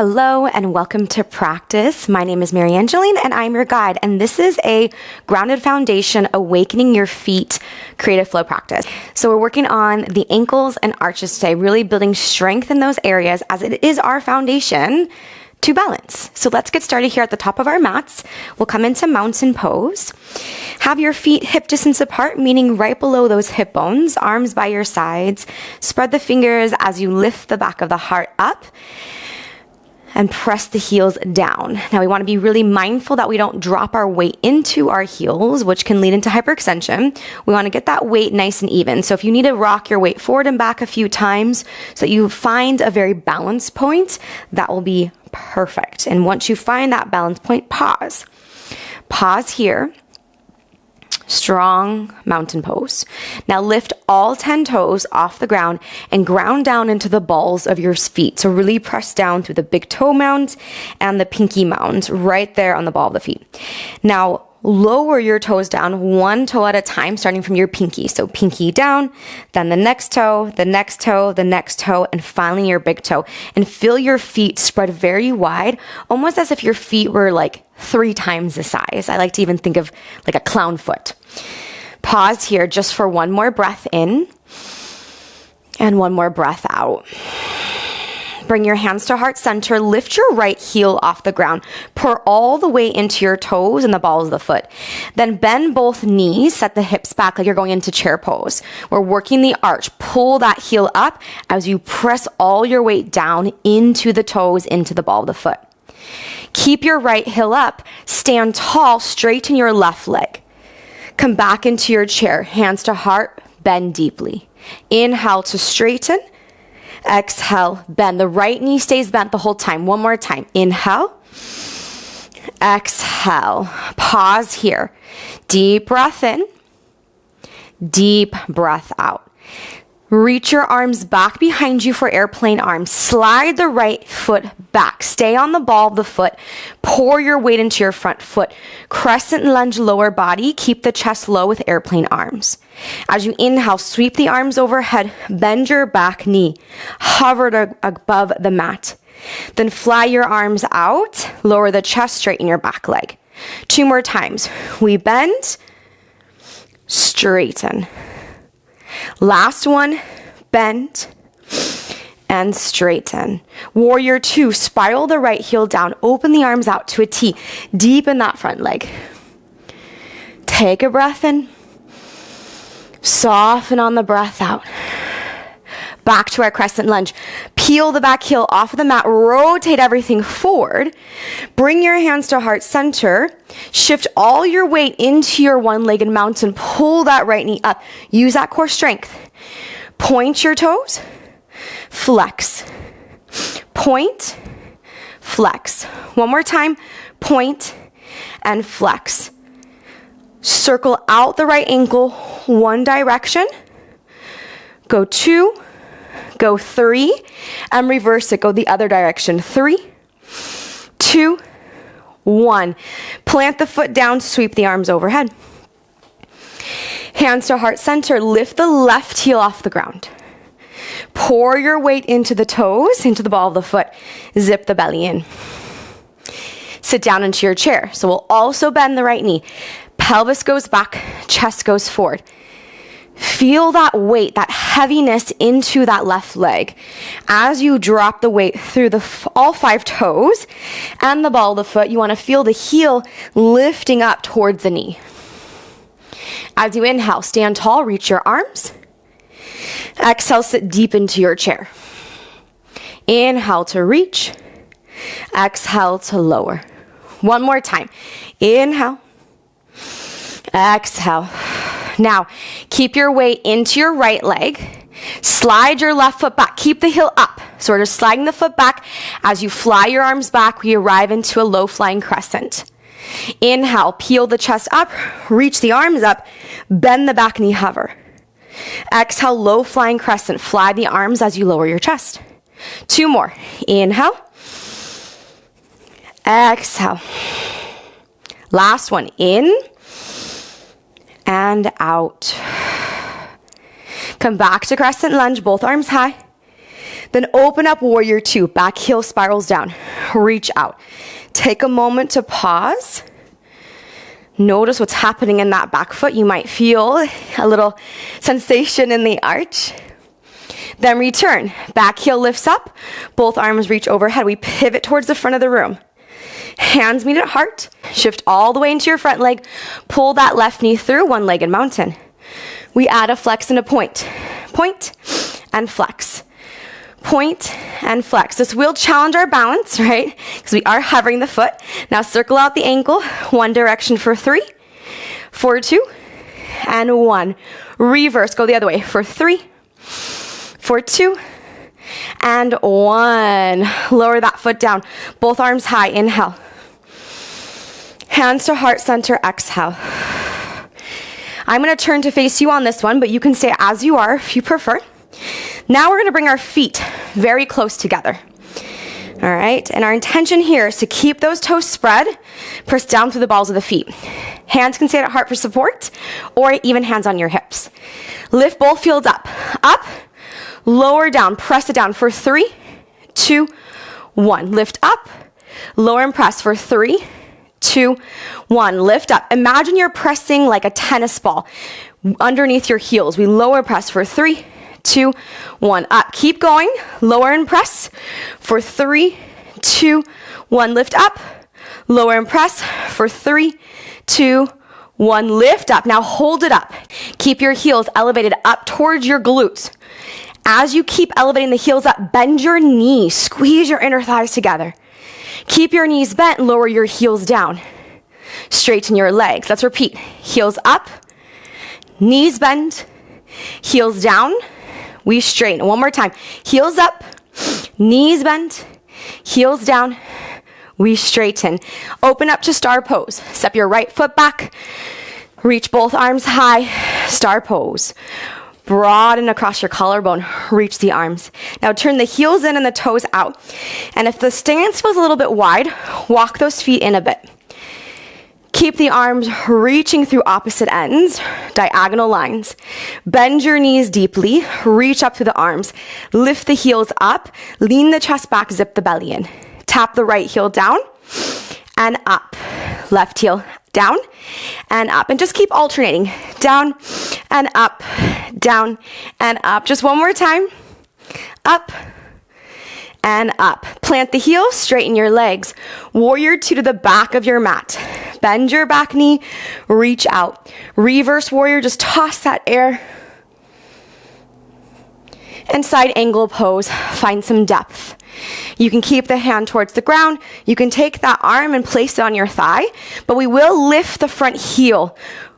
Hello and welcome to practice. My name is MaryAnngeline and I'm your guide, and this is a grounded foundation awakening your feet creative flow practice. So we're working on the ankles and arches today, really building strength in those areas as it is our foundation to balance. So let's get started here at the top of our mats. We'll come into mountain pose. Have your feet hip distance apart, meaning right below those hip bones, arms by your sides. Spread the fingers as you lift the back of the heart up and press the heels down. Now we want to be really mindful that we don't drop our weight into our heels, which can lead into hyperextension. We want to get that weight nice and even. So if you need to rock your weight forward and back a few times so that you find a very balanced point, that will be perfect. And once you find that balance point, pause. Pause here. Strong mountain pose. Now lift all 10 toes off the ground and ground down into the balls of your feet. So really press down through the big toe mound and the pinky mound right there on the ball of the feet. Now lower your toes down one toe at a time, starting from your pinky. So pinky down, then the next toe, the next toe, the next toe, and finally your big toe. And feel your feet spread very wide, almost as if your feet were like 3 times the size. I like to even think of like a clown foot. Pause here just for one more breath in and one more breath out. Bring your hands to heart center. Lift your right heel off the ground. Pour all the way into your toes and the balls of the foot. Then bend both knees. Set the hips back like you're going into chair pose. We're working the arch. Pull that heel up as you press all your weight down into the toes, into the ball of the foot. Keep your right heel up. Stand tall. Straighten your left leg. Come back into your chair. Hands to heart. Bend deeply. Inhale to straighten. Exhale, bend. The right knee stays bent the whole time. One more time. Inhale. Exhale. Pause here. Deep breath in. Deep breath out. Reach your arms back behind you for airplane arms. Slide the right foot back. Stay on the ball of the foot. Pour your weight into your front foot. Crescent lunge lower body. Keep the chest low with airplane arms. As you inhale, sweep the arms overhead. Bend your back knee. Hover above the mat. Then fly your arms out. Lower the chest, straighten your back leg. 2 more times. We bend, straighten. Last one, bend and straighten. Warrior 2, spiral the right heel down. Open the arms out to a T. Deepen that front leg. Take a breath in. Soften on the breath out. Back to our crescent lunge. Peel the back heel off of the mat. Rotate everything forward. Bring your hands to heart center. Shift all your weight into your one-legged mountain. Pull that right knee up. Use that core strength. Point your toes. Flex. Point. Flex. One more time. Point and flex. Circle out the right ankle one direction. Go 2. Go 3, and reverse it. Go the other direction. 3, 2, 1. Plant the foot down, sweep the arms overhead. Hands to heart center. Lift the left heel off the ground. Pour your weight into the toes, into the ball of the foot. Zip the belly in. Sit down into your chair. So we'll also bend the right knee. Pelvis goes back, chest goes forward. Feel that weight, that heaviness into that left leg as you drop the weight through all 5 toes and the ball of the foot. You want to feel the heel lifting up towards the knee. As you inhale, stand tall, reach your arms. Exhale, sit deep into your chair. Inhale to reach. Exhale to lower. One more time. Inhale. Exhale. Now, keep your weight into your right leg. Slide your left foot back. Keep the heel up. So we're just sliding the foot back. As you fly your arms back, we arrive into a low flying crescent. Inhale, peel the chest up, reach the arms up, bend the back knee, hover. Exhale, low flying crescent. Fly the arms as you lower your chest. 2 more. Inhale. Exhale. Last one. In. And out. Come back to crescent lunge, both arms high. Then open up warrior two. Back heel spirals down. Reach out. Take a moment to pause. Notice what's happening in that back foot. You might feel a little sensation in the arch. Then return. Back heel lifts up. Both arms reach overhead. We pivot towards the front of the room. Hands meet at heart. Shift all the way into your front leg. Pull that left knee through, one-legged mountain. We add a flex and a point. Point and flex. Point and flex. This will challenge our balance, right? Because we are hovering the foot. Now circle out the ankle. One direction for 3, for 2, and 1. Reverse. Go the other way for 3, for 2, and 1. Lower that foot down. Both arms high. Inhale. Hands to heart center. Exhale. I'm going to turn to face you on this one, but you can stay as you are if you prefer. Now we're going to bring our feet very close together. All right, and our intention here is to keep those toes spread, press down through the balls of the feet. Hands can stay at heart for support, or even hands on your hips. Lift both fields up, lower down, press it down for 3, 2, 1. Lift up, lower and press for 3, 2, 1. Lift up. Imagine you're pressing like a tennis ball underneath your heels. We lower press for 3, 2, 1. Up. Keep going. Lower and press for 3, 2, 1. Lift up. Lower and press for 3, 2, 1. Lift up. Now hold it up. Keep your heels elevated up towards your glutes. As you keep elevating the heels up, bend your knees. Squeeze your inner thighs together. Keep your knees bent. Lower your heels down. Straighten your legs. Let's repeat. Heels up. Knees bend. Heels down. We straighten. One more time. Heels up, knees bend, heels down. We straighten. Open up to star pose. Step your right foot back. Reach both arms high. Star pose. Broaden across your collarbone. Reach the arms. Now turn the heels in and the toes out. And if the stance feels a little bit wide, walk those feet in a bit. Keep the arms reaching through opposite ends, diagonal lines. Bend your knees deeply, reach up through the arms. Lift the heels up, lean the chest back, zip the belly in. Tap the right heel down and up. Left heel down and up. And just keep alternating. Down and up, down and up. Just one more time. Up and up. Plant the heels, straighten your legs. Warrior two to the back of your mat. Bend your back knee, reach out. Reverse warrior, just toss that air. And side angle pose, find some depth. You can keep the hand towards the ground. You can take that arm and place it on your thigh, but we will lift the front heel.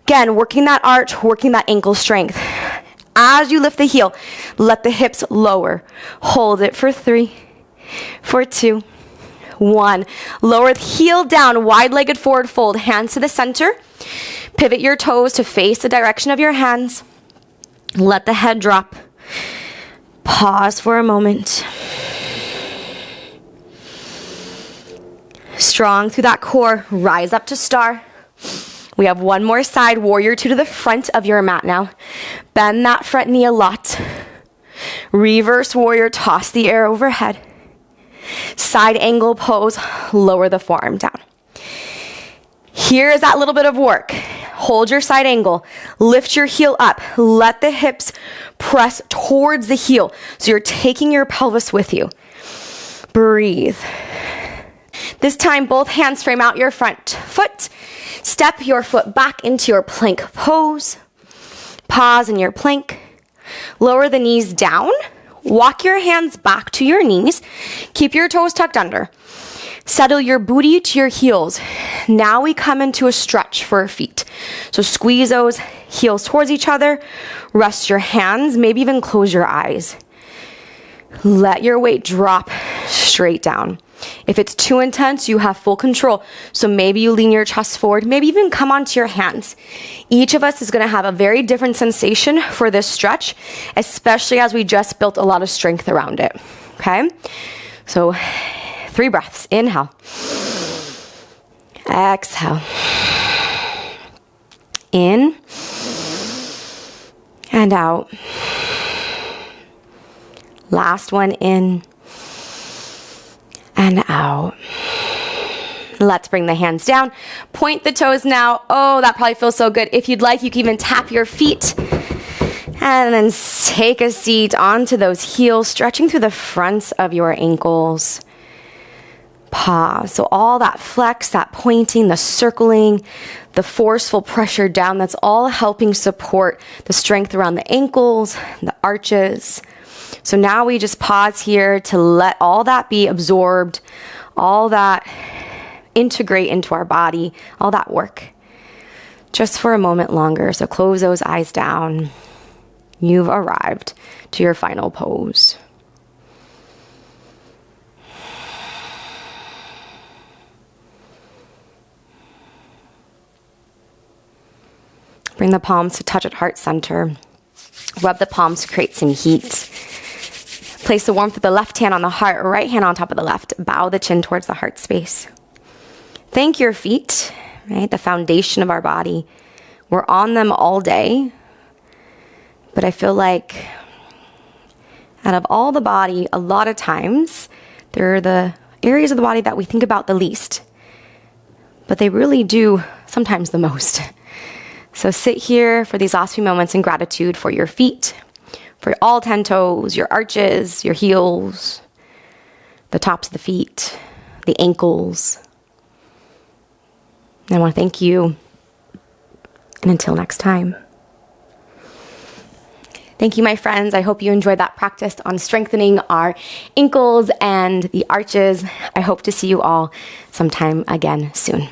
Again, working that arch, working that ankle strength. As you lift the heel, let the hips lower. Hold it for 3, for 2, 1. Lower the heel down, wide-legged forward fold, hands to the center. Pivot your toes to face the direction of your hands. Let the head drop. Pause for a moment. Strong through that core, rise up to star. We have one more side, warrior two to the front of your mat now. Bend that front knee a lot. Reverse warrior, toss the air overhead. Side angle pose, lower the forearm down. Here is that little bit of work. Hold your side angle, lift your heel up, let the hips press towards the heel. So you're taking your pelvis with you. Breathe. This time, both hands frame out your front foot. Step your foot back into your plank pose. Pause in your plank. Lower the knees down. Walk your hands back to your knees. Keep your toes tucked under. Settle your booty to your heels. Now we come into a stretch for our feet. So squeeze those heels towards each other. Rest your hands, maybe even close your eyes. Let your weight drop straight down. If it's too intense, you have full control. So maybe you lean your chest forward, maybe even come onto your hands. Each of us is going to have a very different sensation for this stretch, especially as we just built a lot of strength around it. Okay? So 3 breaths. Inhale. Exhale. In and out. Last one in and out. Let's bring the hands down. Point the toes now. Oh, that probably feels so good. If you'd like, you can even tap your feet. And then take a seat onto those heels, stretching through the fronts of your ankles. Pause. So all that flex, that pointing, the circling, the forceful pressure down, that's all helping support the strength around the ankles, the arches. So now we just pause here to let all that be absorbed, all that integrate into our body, all that work. Just for a moment longer. So close those eyes down. You've arrived to your final pose. Bring the palms to touch at heart center. Rub the palms to create some heat. Place the warmth of the left hand on the heart, right hand on top of the left. Bow the chin towards the heart space. Thank your feet, right? The foundation of our body. We're on them all day. But I feel like out of all the body, a lot of times, they're the areas of the body that we think about the least. But they really do sometimes the most. So sit here for these last few moments in gratitude for your feet, for all 10 toes, your arches, your heels, the tops of the feet, the ankles. And I want to thank you. And until next time. Thank you, my friends. I hope you enjoyed that practice on strengthening our ankles and the arches. I hope to see you all sometime again soon.